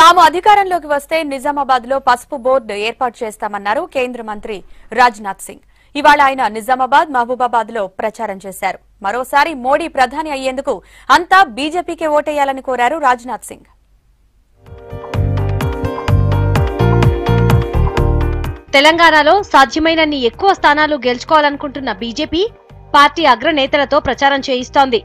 తాము అధికారంలోకి వస్తే నిజామాబాద్ లో పసుపు బోర్డు ఏర్పాటు చేస్తామన్నారు కేంద్ర మంత్రి రాజ్నాథ్ సింగ్. ఇవాళ ఆయన నిజామాబాద్, మహబూబాబాద్ లో ప్రచారం చేశారు. మరోసారి మోడీ ప్రధాని అయ్యేందుకు అంతా బీజేపీకే ఓటేయాలని కోరారు రాజ్నాథ్ సింగ్. తెలంగాణలో సాధ్యమైనన్ని ఎక్కువ స్థానాలు గెలుచుకోవాలనుకుంటున్న బీజేపీ పార్టీ అగ్రనేతలతో ప్రచారం చేయిస్తోంది.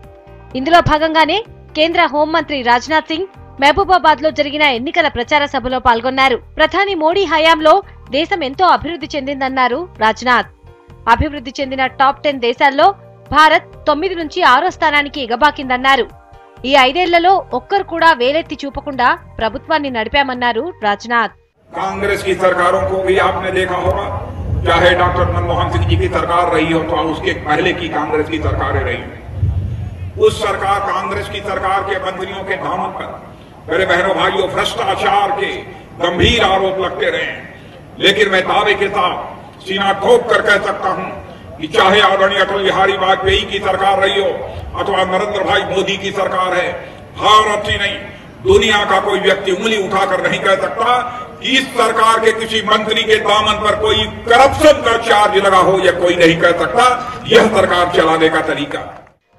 ఇందులో భాగంగానే కేంద్ర హోంమంత్రి రాజ్నాథ్ సింగ్ మహబూబాబాద్ లో జరిగిన ఎన్నికల ప్రచార సభలో పాల్గొన్నారు. ప్రధాని మోడీ హయాంలో దేశం ఎంతో అభివృద్ధి చెందిందన్నారు రాజ్నాథ్. అభివృద్ధి చెందిన టాప్ 10 దేశాల్లో భారత్ 9 నుంచి 6వ స్థానానికి ఎగబాకిందన్నారు. ఈ 5 ఏళ్లలో ఒక్కరు కూడా వేలెత్తి చూపకుండా ప్రభుత్వాన్ని నడిపామన్నారు రాజ్నాథ్. कांग्रेस की सरकारों को भी आपने देखा होगा, चाहे डॉक्टर मनमोहन सिंह जी की सरकार रही हो तो उसके पहले की कांग्रेस की सरकारें रही हैं। उस सरकार कांग्रेस की सरकार के मंत्रियों के दामन पर मेरे बहनों भाइयों भ्रष्टाचार के गंभीर आरोप लगते रहे हैं, लेकिन मैं दावे के साथ सीना ठोक कर कह सकता हूं कि चाहे आदरणीय अटल बिहारी वाजपेयी की सरकार रही हो अथवा नरेंद्र भाई मोदी की सरकार है, भारत ही नहीं दुनिया का कोई व्यक्ति उंगली उठाकर नहीं कह सकता कि इस सरकार के किसी मंत्री के दामन पर कोई करप्शन का चार्ज लगा हो, या कोई नहीं कह सकता यह सरकार चलाने का तरीका।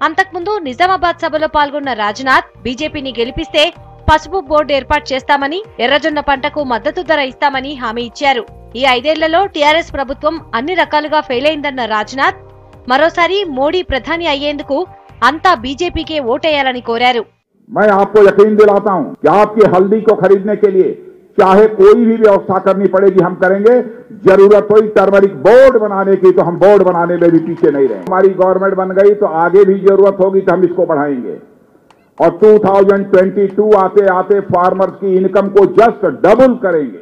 అంతకుముందు నిజామాబాద్ సభలో పాల్గొన్న రాజ్నాథ్ బీజేపీని గెలిపిస్తే పసుపు బోర్డు ఏర్పాటు చేస్తామని, ఎర్రజొన్న పంటకు మద్దతు ధర ఇస్తామని హామీ ఇచ్చారు. ఈ 5 ఏళ్లలో టీఆర్ఎస్ ప్రభుత్వం అన్ని రకాలుగా ఫెయిల్ అయిందన్న రాజ్నాథ్ మరోసారి మోడీ ప్రధాని అయ్యేందుకు అంతా బీజేపీకే ఓటేయాలని కోరారు. मैं आपको यकीन दिलाता हूं कि आपकी हल्दी को खरीदने के लिए चाहे कोई भी व्यवस्था करनी पड़ेगी हम करेंगे। जरूरत हुई टर्मरिक बोर्ड बनाने की तो हम बोर्ड बनाने में भी पीछे नहीं रहे। हमारी गवर्नमेंट बन गई तो आगे भी जरूरत होगी तो हम इसको बढ़ाएंगे और 2022 आते आते फार्मर्स की इनकम को जस्ट डबल करेंगे।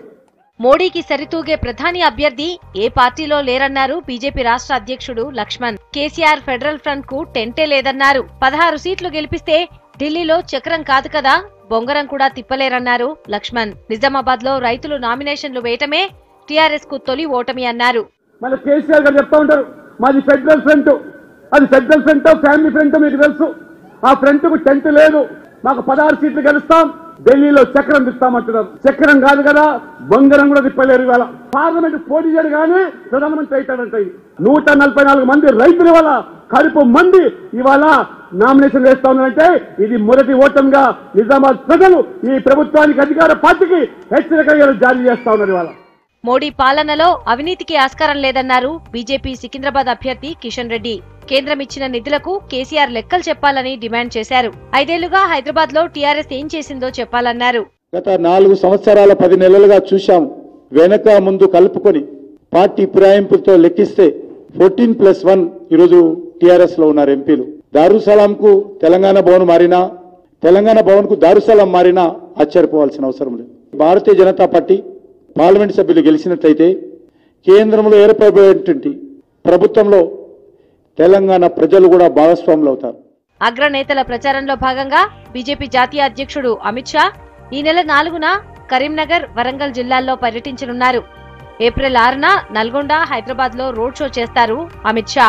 మోడీకి సరితూగే ప్రధాని అభ్యర్థి ఏ పార్టీలో లేరన్నారు బీజేపీ రాష్ట్ర అధ్యక్షుడు లక్ష్మణ్. కేసీఆర్ ఫెడరల్ ఫ్రంట్ కు టెంటే లేదన్నారు. 16 సీట్లు గెలిపిస్తే ఢిల్లీలో చక్రం కాదు కదా, బొంగరం కూడా తిప్పలేరన్నారు లక్ష్మణ్. నిజామాబాద్ లో రైతులు నామినేషన్లు వేయటమే టీఆర్ఎస్ కు తొలి ఓటమి అన్నారు. మళ్ళీ కేసీఆర్ గారు చెప్తా ఉంటారు మాది ఫెడరల్ ఫ్రంట్, అది ఫెడరల్ ఫ్రంట్ ఫ్యామిలీ ఫ్రంట్ మీకు తెలుసు. ఆ ఫ్రంట్ కు టెంట్ లేదు, మాకు 16 సీట్లు గెలుస్తాం, ఢిల్లీలో చక్రం తిస్తామంటున్నారు. చక్రం కాదు కదా, బొంగరం కూడా తిప్పలేరు. ఇవాళ పార్లమెంట్ పోటీ చేయడు కానీ ప్రధానమంత్రి అవుతాడంటే 144 మంది రైతుల వల్ల కడుపు మంది ఇవాళ నామినేషన్ వేస్తా ఉన్నారంటే ఇది మొదటి ఓటమిగా నిజామాబాద్ ప్రజలు ఈ ప్రభుత్వానికి అధికార పార్టీకి హెచ్చరికలు జారీ చేస్తా ఉన్నారు. ఇవాళ మోడీ పాలనలో అవినీతికి ఆస్కారం లేదన్నారు బీజేపీ సికింద్రాబాద్ అభ్యర్థి కిషన్ రెడ్డి. కేంద్రం ఇచ్చిన నిధులకు కేసీఆర్ లెక్కలు చెప్పాలని డిమాండ్ చేశారు. 5 ఏళ్లుగా హైదరాబాద్ లో టీఆర్ఎస్ ఏం చేసిందో చెప్పాలన్నారు. గత 4 సంవత్సరాల 10 నెలలుగా చూశాం. వెనక ముందు కలుపుకొని పార్టీ ఫిరాయింపులతో లెక్కిస్తే 14+1 ఈరోజు టీఆర్ఎస్ లో ఉన్నారు ఎంపీలు. దారుసలాం కు తెలంగాణ భవన్ మారినా, తెలంగాణ భవన్ కు దారుసలాం మారినా ఆశ్చర్యపోవాల్సిన అవసరం లేదు. భారతీయ జనతా పార్టీ పార్లమెంట్ సభ్యులు గెలిచినట్లయితే కేంద్రంలో ఏర్పడేటువంటి ప్రభుత్వంలో తెలంగాణ ప్రజలు కూడా భాగస్వాములు అవుతారు. అగ్రనేతల ప్రచారంలో భాగంగా బీజేపీ జాతీయ అధ్యక్షుడు అమిత్ షా ఈ నెల 4న కరీంనగర్, వరంగల్ జిల్లాల్లో పర్యటించనున్నారు. ఏప్రిల్ 6న నల్గొండ, హైదరాబాద్ లో రోడ్ షో చేస్తారు అమిత్ షా.